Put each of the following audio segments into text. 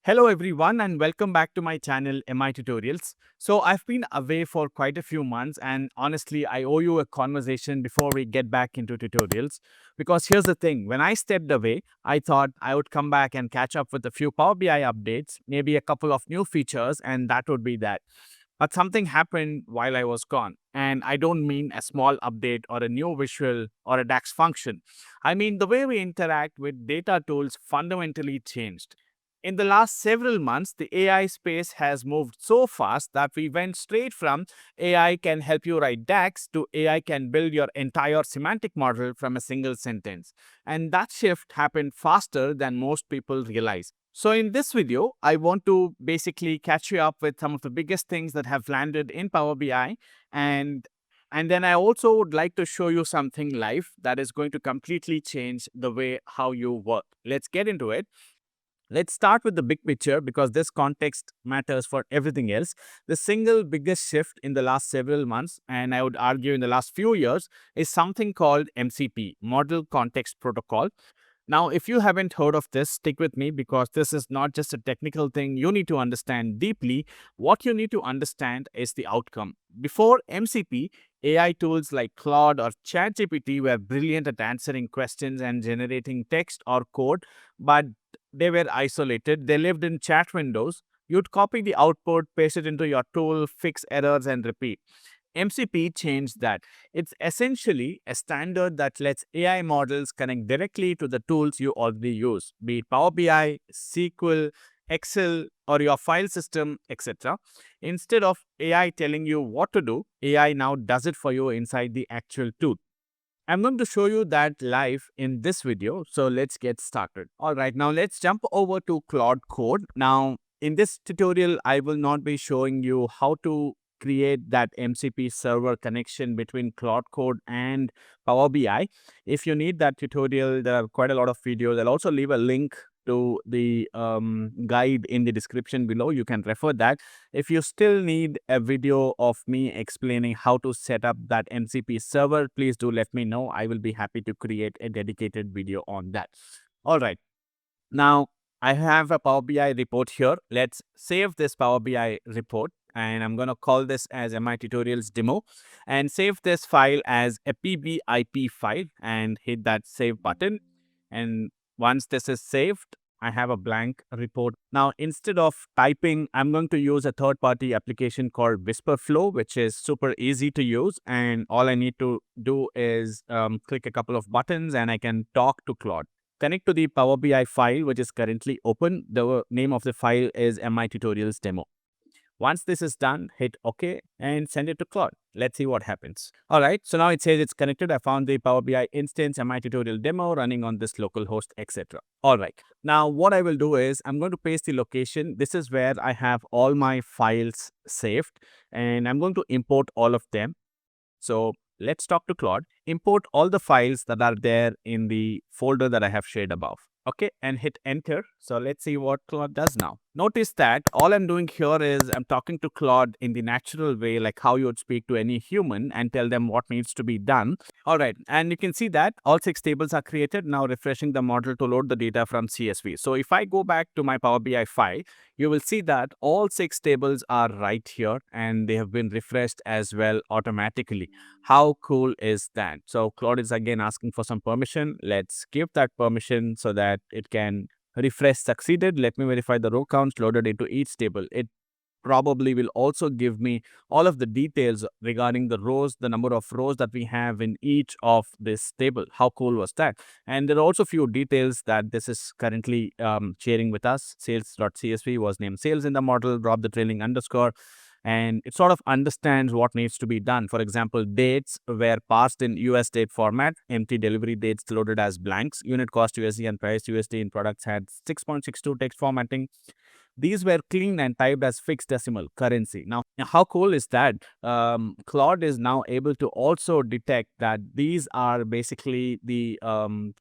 Hello everyone and welcome back to my channel MI Tutorials. So I've been away for quite a few months and honestly I owe you a conversation before we get back into tutorials because here's the thing, when I stepped away I thought I would come back and catch up with a few Power BI updates, maybe a couple of new features and that would be that. But something happened while I was gone. And I don't mean a small update or a new visual or a DAX function. I mean the way we interact with data tools fundamentally changed. In the last several months, the AI space has moved so fast that we went straight from AI can help you write DAX to AI can build your entire semantic model from a single sentence. And that shift happened faster than most people realize. So in this video, I want to basically catch you up with some of the biggest things that have landed in Power BI and and then I also would like to show you something live that is going to completely change the way how you work. Let's get into it. Let's start with the big picture because this context matters for everything else. The single biggest shift in the last several months, and I would argue in the last few years, is something called MCP, Model Context Protocol. Now, if you haven't heard of this, stick with me because this is not just a technical thing you need to understand deeply. What you need to understand is the outcome. Before MCP, AI tools like Claude or ChatGPT were brilliant at answering questions and generating text or code, but they were isolated. They lived in chat windows. You'd copy the output, paste it into your tool, fix errors, and repeat. MCP changed that. It's essentially a standard that lets AI models connect directly to the tools you already use, be it Power BI, SQL, Excel, or your file system, etc. Instead of AI telling you what to do, AI now does it for you inside the actual tool. I'm going to show you that live in this video, so let's get started. All right, now let's jump over to Claude Code. Now, in this tutorial, I will not be showing you how to create that MCP server connection between Claude Code and Power BI. If you need that tutorial, there are quite a lot of videos. I'll also leave a link to the guide in the description below. You can refer that. If you still need a video of me explaining how to set up that MCP server, please do let me know. I will be happy to create a dedicated video on that. All right. Now, I have a Power BI report here. Let's save this Power BI report. And I'm going to call this as MI Tutorials Demo and save this file as a PBIP file and hit that save button. And once this is saved, I have a blank report. Now, instead of typing, I'm going to use a third-party application called Whisperflow, which is super easy to use. And all I need to do is click a couple of buttons and I can talk to Claude. Connect to the Power BI file, which is currently open. The name of the file is MI Tutorials Demo. Once this is done, hit OK and send it to Claude. Let's see what happens. All right, so now it says it's connected. I found the Power BI instance, MI tutorial demo running on this local host, etc. All right, now what I will do is I'm going to paste the location. This is where I have all my files saved and I'm going to import all of them. So let's talk to Claude. Import all the files that are there in the folder that I have shared above. Okay, and hit enter. So let's see what Claude does now. Notice that all I'm doing here is I'm talking to Claude in the natural way, like how you would speak to any human and tell them what needs to be done. All right, and you can see that all 6 tables are created. Now refreshing the model to load the data from CSV. So if I go back to my Power BI file, you will see that all 6 tables are right here and they have been refreshed as well automatically. How cool is that? So Claude is again asking for some permission. Let's give that permission so that it can refresh succeeded. Let me verify the row counts loaded into each table. It probably will also give me all of the details regarding the rows, the number of rows that we have in each of this table. How cool was that? And there are also a few details that this is currently sharing with us. Sales.csv was named sales in the model, drop the trailing underscore, and it sort of understands what needs to be done. For example, dates were parsed in US date format, empty delivery dates loaded as blanks, unit cost USD and price USD in products had 6.62 text formatting. These were cleaned and typed as fixed decimal currency. Now, how cool is that? Claude is now able to also detect that these are basically the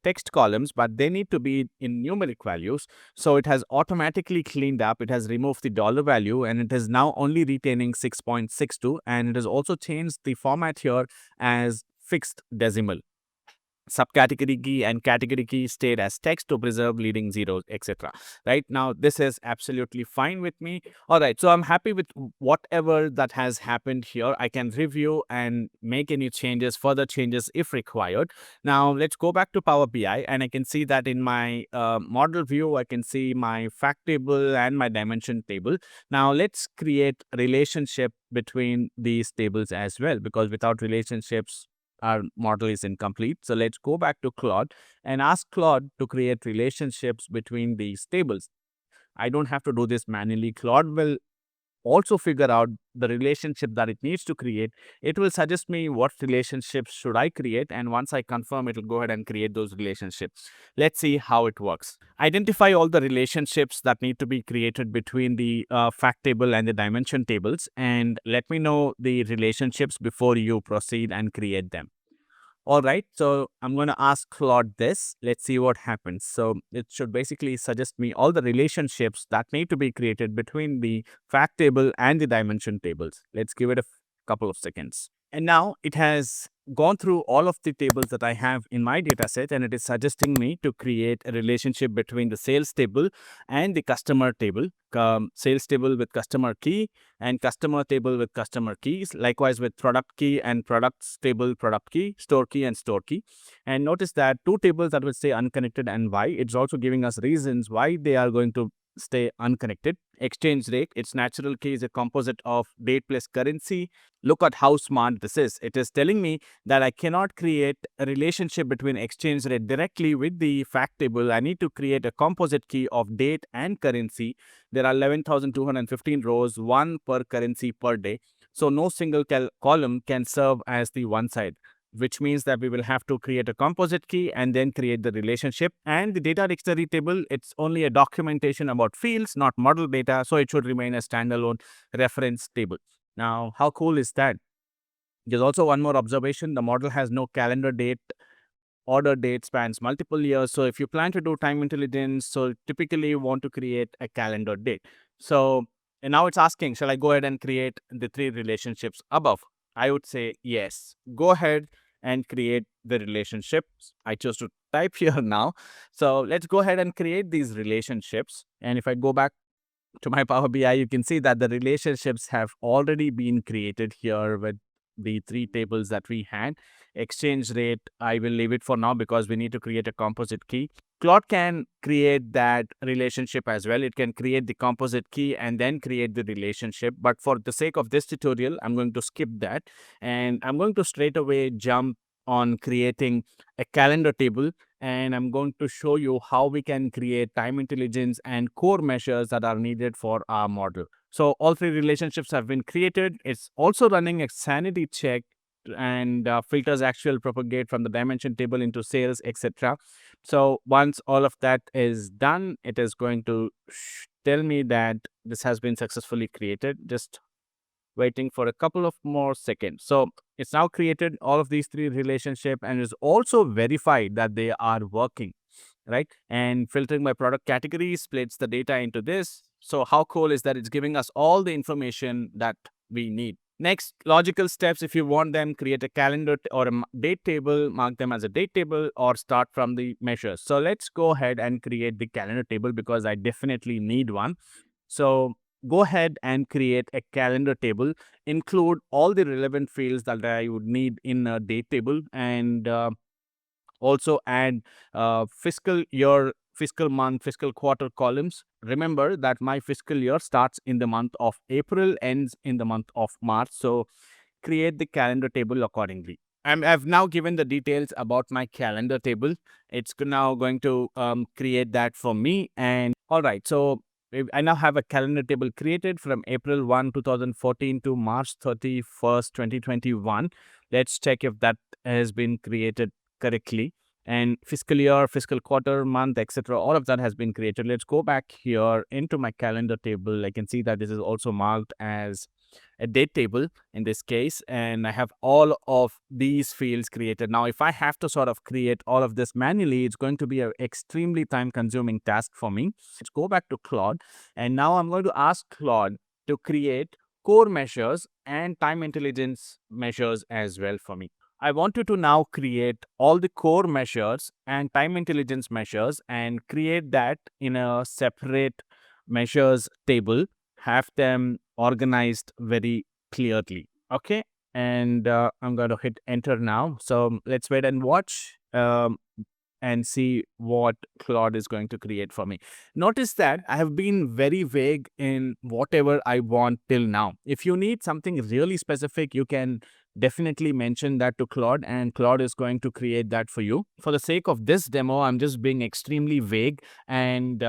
text columns, but they need to be in numeric values. So it has automatically cleaned up. It has removed the dollar value and it is now only retaining 6.62. And it has also changed the format here as fixed decimal. subcategory key and category key stayed as text to preserve leading zeros, etc. Right now, this is absolutely fine with me. All right, so I'm happy with whatever that has happened here. I can review and make any changes, further changes if required. Now, let's go back to Power BI, and I can see that in my model view, I can see my fact table and my dimension table. Now, let's create a relationship between these tables as well, because without relationships, our model is incomplete. So let's go back to Claude and ask Claude to create relationships between these tables. I don't have to do this manually. Claude will also figure out the relationship that it needs to create. It will suggest me what relationships should I create, and once I confirm, it will go ahead and create those relationships. Let's see how it works. Identify all the relationships that need to be created between the fact table and the dimension tables, and let me know the relationships before you proceed and create them. All right, so I'm going to ask Claude this. Let's see what happens. So it should basically suggest me all the relationships that need to be created between the fact table and the dimension tables. Let's give it a couple of seconds. And now it has gone through all of the tables that I have in my data set, and it is suggesting me to create a relationship between the sales table and the customer table. Sales table with customer key and customer table with customer keys, likewise with product key and products table, product key, store key and store key. And notice that two tables that will stay unconnected and why. It's also giving us reasons why they are going to stay unconnected. Exchange rate, its natural key is a composite of date plus currency. Look at how smart this is. It is telling me that I cannot create a relationship between exchange rate directly with the fact table. I need to create a composite key of date and currency. There are 11,215 rows, one per currency per day. So no single column can serve as the one side, which means that we will have to create a composite key and then create the relationship. And the data dictionary table, it's only a documentation about fields, not model data, so it should remain a standalone reference table. Now, how cool is that? There's also one more observation. The model has no calendar date. Order date spans multiple years. So if you plan to do time intelligence, so typically you want to create a calendar date. So, and now it's asking, shall I go ahead and create the three relationships above? I would say yes. Go ahead and create the relationships. I chose to type here now. So let's go ahead and create these relationships. And if I go back to my Power BI, you can see that the relationships have already been created here with the three tables that we had. Exchange rate, I will leave it for now because we need to create a composite key. Claude can create that relationship as well. It can create the composite key and then create the relationship. But for the sake of this tutorial, I'm going to skip that. And I'm going to straight away jump on creating a calendar table, and I'm going to show you how we can create time intelligence and core measures that are needed for our model. So all three relationships have been created. It's also running a sanity check and filters actual propagate from the dimension table into sales, etc. So once all of that is done, it is going to tell me that this has been successfully created. Just waiting for a couple of more seconds. So it's now created all of these three relationships and is also verified that they are working, right? And filtering by product category splits the data into this. So how cool is that? It's giving us all the information that we need. Next, logical steps. If you want them, create a calendar or a date table, mark them as a date table, or start from the measures. So let's go ahead and create the calendar table because I definitely need one. So go ahead and create a calendar table, include all the relevant fields that I would need in a date table, and also add fiscal year, fiscal month, fiscal quarter columns. Remember that my fiscal year starts in the month of April, ends in the month of March. So create the calendar table accordingly. I've now given the details about my calendar table. It's now going to create that for me. And all right, so I now have a calendar table created from April 1, 2014 to March 31st, 2021. Let's check if that has been created correctly. And fiscal year, fiscal quarter, month, etc. All of that has been created. Let's go back here into my calendar table. I can see that this is also marked as a date table in this case, and I have all of these fields created. Now, if I have to sort of create all of this manually, it's going to be an extremely time-consuming task for me. Let's go back to Claude, and now I'm going to ask Claude to create core measures and time intelligence measures as well for me. I want you to now create all the core measures and time intelligence measures and create that in a separate measures table, have them organized very clearly. Okay. And I'm going to hit enter now. So let's wait and watch. And see what Claude is going to create for me. Notice that I have been very vague in whatever I want till now. If you need something really specific, you can definitely mention that to Claude, and Claude is going to create that for you. For the sake of this demo, I'm just being extremely vague, and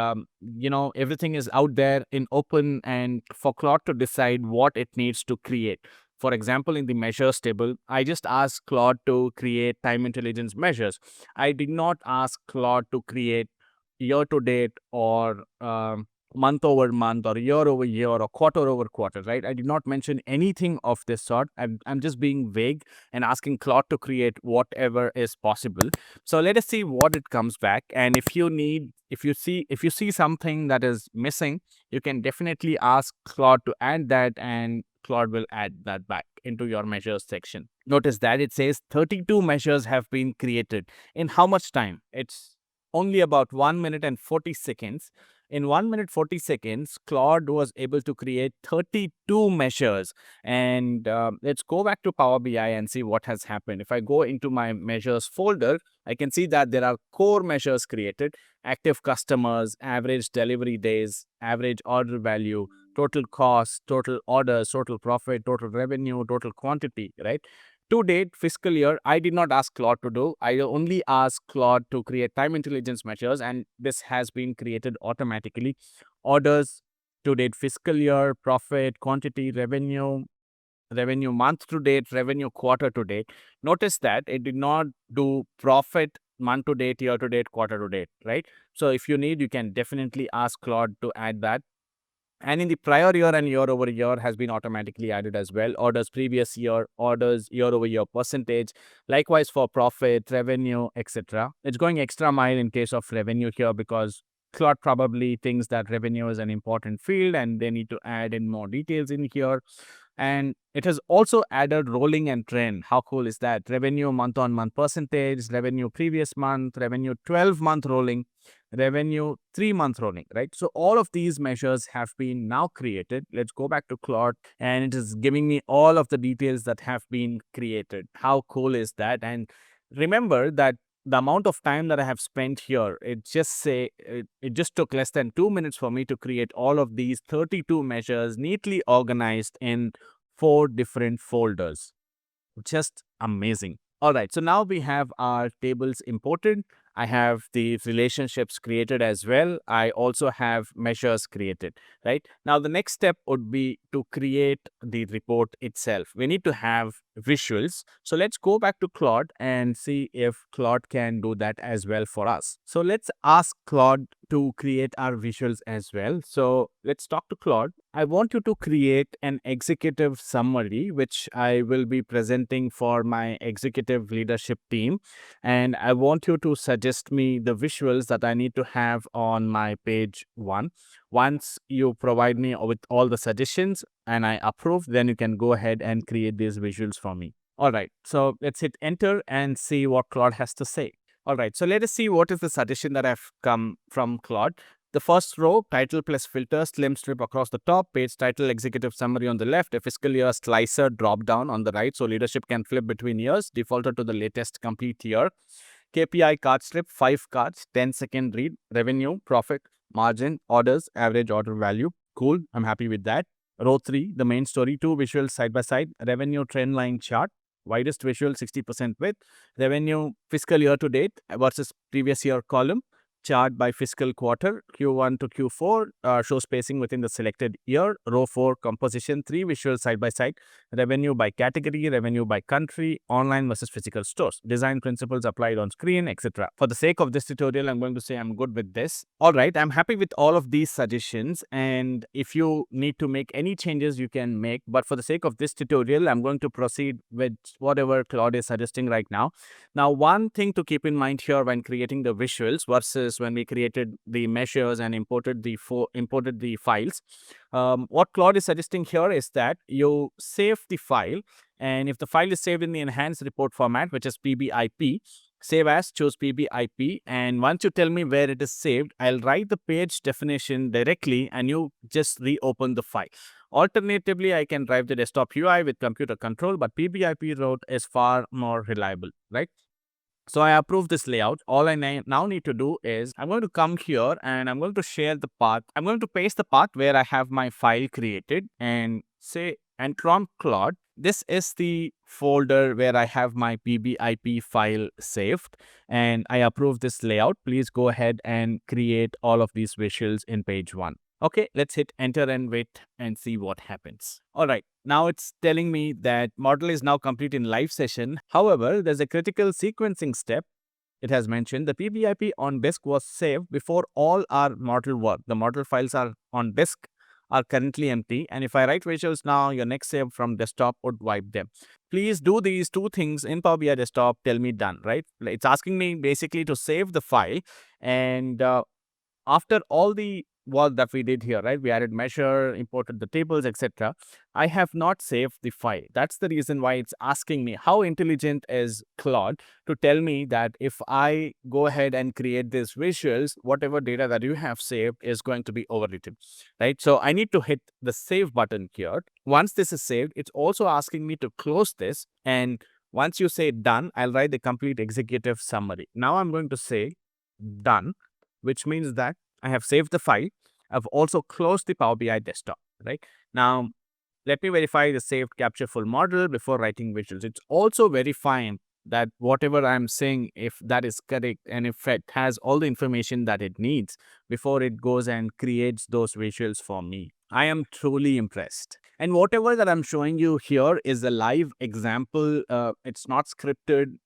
everything is out there in open, and for Claude to decide what it needs to create. For example, in the measures table, I just asked Claude to create time intelligence measures. I did not ask Claude to create year to date or month over month or year over year or quarter over quarter, right? I did not mention anything of this sort. I'm just being vague and asking Claude to create whatever is possible. So let us see what it comes back. And if you see something that is missing, you can definitely ask Claude to add that, and Claude will add that back into your measures section. Notice that it says 32 measures have been created. In how much time? It's only about 1 minute and 40 seconds. In 1 minute 40 seconds, Claude was able to create 32 measures. And let's go back to Power BI and see what has happened. If I go into my measures folder, I can see that there are core measures created: active customers, average delivery days, average order value, total cost, total orders, total profit, total revenue, total quantity, right? To date, fiscal year, I did not ask Claude to do. I only asked Claude to create time intelligence measures, and this has been created automatically. Orders to date, fiscal year, profit, quantity, revenue month to date, revenue quarter to date. Notice that it did not do profit month to date, year to date, quarter to date, right? So if you need, you can definitely ask Claude to add that. And in the prior year and year over year has been automatically added as well. Orders previous year, orders year over year percentage. Likewise for profit, revenue, etc. It's going extra mile in case of revenue here because Claude probably thinks that revenue is an important field and they need to add in more details in here. And it has also added rolling and trend. How cool is that? Revenue month on month percentage, revenue previous month, revenue 12-month rolling, revenue 3-month rolling, right? So all of these measures have been now created. Let's go back to Claude, and it is giving me all of the details that have been created. How cool is that? And remember that the amount of time that I have spent here, it just took less than 2 minutes for me to create all of these 32 measures neatly organized in 4 different folders. Just amazing. All right, so now we have our tables imported. I have the relationships created as well. I also have measures created, right? Now, the next step would be to create the report itself. We need to have visuals. So let's go back to Claude and see if Claude can do that as well for us. So let's ask Claude to create our visuals as well. So let's talk to Claude. I want you to create an executive summary, which I will be presenting for my executive leadership team. And I want you to suggest me the visuals that I need to have on my page 1. Once you provide me with all the suggestions and I approve, then you can go ahead and create these visuals for me. All right, so let's hit enter and see what Claude has to say. All right, so let us see what is the suggestion that I've come from Claude. The first row, title plus filter, slim strip across the top, page title, executive summary on the left, a fiscal year slicer drop down on the right, so leadership can flip between years, defaulted to the latest complete year. KPI card strip, 5 cards, 10-second read, revenue, profit, margin, orders, average order value. Cool, I'm happy with that. Row 3, the main story, 2 visuals side by side, revenue trend line chart, widest visual 60% width, revenue fiscal year to date versus previous year column, chart by fiscal quarter, Q1 to Q4, show spacing within the selected year. Row 4, composition, 3 visuals side by side, revenue by category, revenue by country, online versus physical stores, design principles applied on screen, etc. For the sake of this tutorial, I'm going to say I'm good with this. All right, I'm happy with all of these suggestions, and if you need to make any changes, you can make. But for the sake of this tutorial, I'm going to proceed with whatever Claude is suggesting right now. Now, one thing to keep in mind here when creating the visuals versus process when we created the measures and imported the files. What Claude is suggesting here is that you save the file, and if the file is saved in the enhanced report format, which is PBIP, save as, choose PBIP, and once you tell me where it is saved, I'll write the page definition directly and you just reopen the file. Alternatively, I can drive the desktop UI with computer control, but PBIP route is far more reliable, right? So I approve this layout. All I now need to do is I'm going to come here and I'm going to share the path. I'm going to paste the path where I have my file created and say enter on Claude. This is the folder where I have my PBIP file saved, and I approve this layout. Please go ahead and create all of these visuals in page 1. Okay, let's hit enter and wait and see what happens. All right, now it's telling me that model is now complete in live session. However, there's a critical sequencing step. It has mentioned the PBIP on disk was saved before all our model work. The model files are on disk are currently empty, and if I write visuals now, your next save from desktop would wipe them. Please do these two things in Power BI desktop. Tell me done, right? It's asking me basically to save the file, and after all the work that we did here, right? We added measure, imported the tables, etc. I have not saved the file. That's the reason why it's asking me. How intelligent is Claude to tell me that if I go ahead and create these visuals, whatever data that you have saved is going to be overwritten, right? So I need to hit the save button here. Once this is saved, it's also asking me to close this. And once you say done, I'll write the complete executive summary. Now I'm going to say done, which means that I have saved the file. I've also closed the Power BI desktop, right? Now, let me verify the saved capture full model before writing visuals. It's also verifying that whatever I'm saying, if that is correct and if it has all the information that it needs before it goes and creates those visuals for me. I am truly impressed. And whatever that I'm showing you here is a live example. It's not scripted.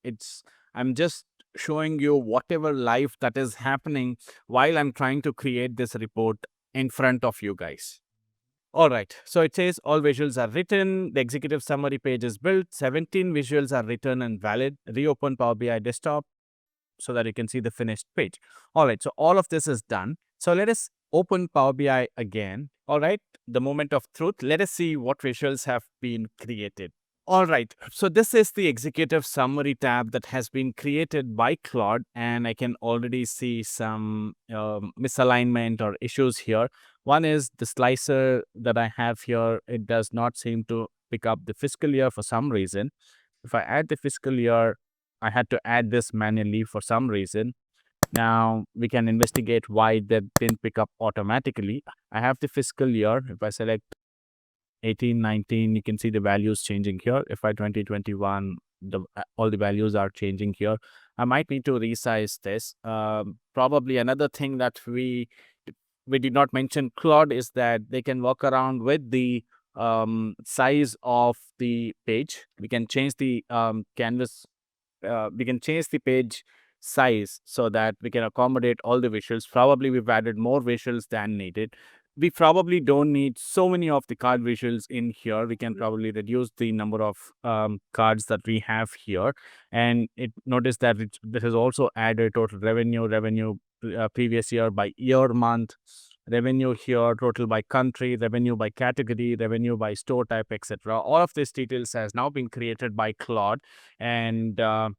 I'm just showing you whatever live that is happening while I'm trying to create this report in front of you guys. All right, so it says all visuals are written, the executive summary page is built, 17 visuals are written and valid. Reopen Power BI desktop so that you can see the finished page. All right, so all of this is done. So let us open Power BI again. All right, the moment of truth. Let us see what visuals have been created. All right, so this is the executive summary tab that has been created by Claude, and I can already see some misalignment or issues here. One is the slicer that I have here. It does not seem to pick up the fiscal year for some reason. If I add the fiscal year, I had to add this manually for some reason. Now we can investigate why that didn't pick up automatically. I have the fiscal year. If I select 18, 19, you can see the values changing here. If I 2021, all the values are changing here. I might need to resize this. Probably another thing that we did not mention, Claude, is that they can work around with the size of the page. We can change the canvas. We can change the page size so that we can accommodate all the visuals. Probably we've added more visuals than needed. We probably don't need so many of the card visuals in here. We can probably reduce the number of cards that we have here. And notice that this has also added total revenue previous year by year, month, revenue here, total by country, revenue by category, revenue by store type, etc. All of these details has now been created by Claude. And there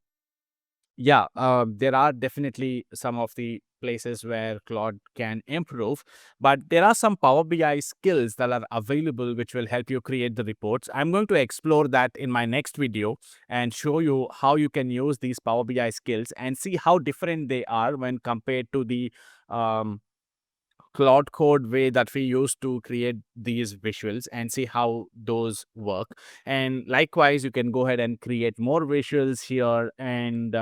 are definitely some of the places where Claude can improve, but there are some Power BI skills that are available which will help you create the reports. I'm going to explore that in my next video and show you how you can use these Power BI skills and see how different they are when compared to the Claude Code way that we use to create these visuals and see how those work. And likewise, you can go ahead and create more visuals here. And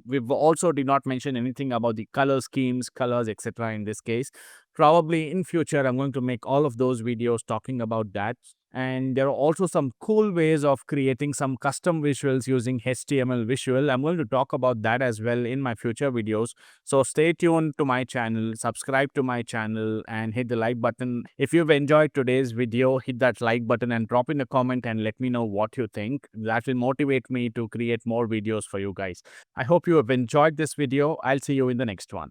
we've also did not mention anything about the color schemes, colors, etc. in this case. Probably in future, I'm going to make all of those videos talking about that. And there are also some cool ways of creating some custom visuals using HTML visual. I'm going to talk about that as well in my future videos. So stay tuned to my channel, subscribe to my channel and hit the like button. If you've enjoyed today's video, hit that like button and drop in a comment and let me know what you think. That will motivate me to create more videos for you guys. I hope you have enjoyed this video. I'll see you in the next one.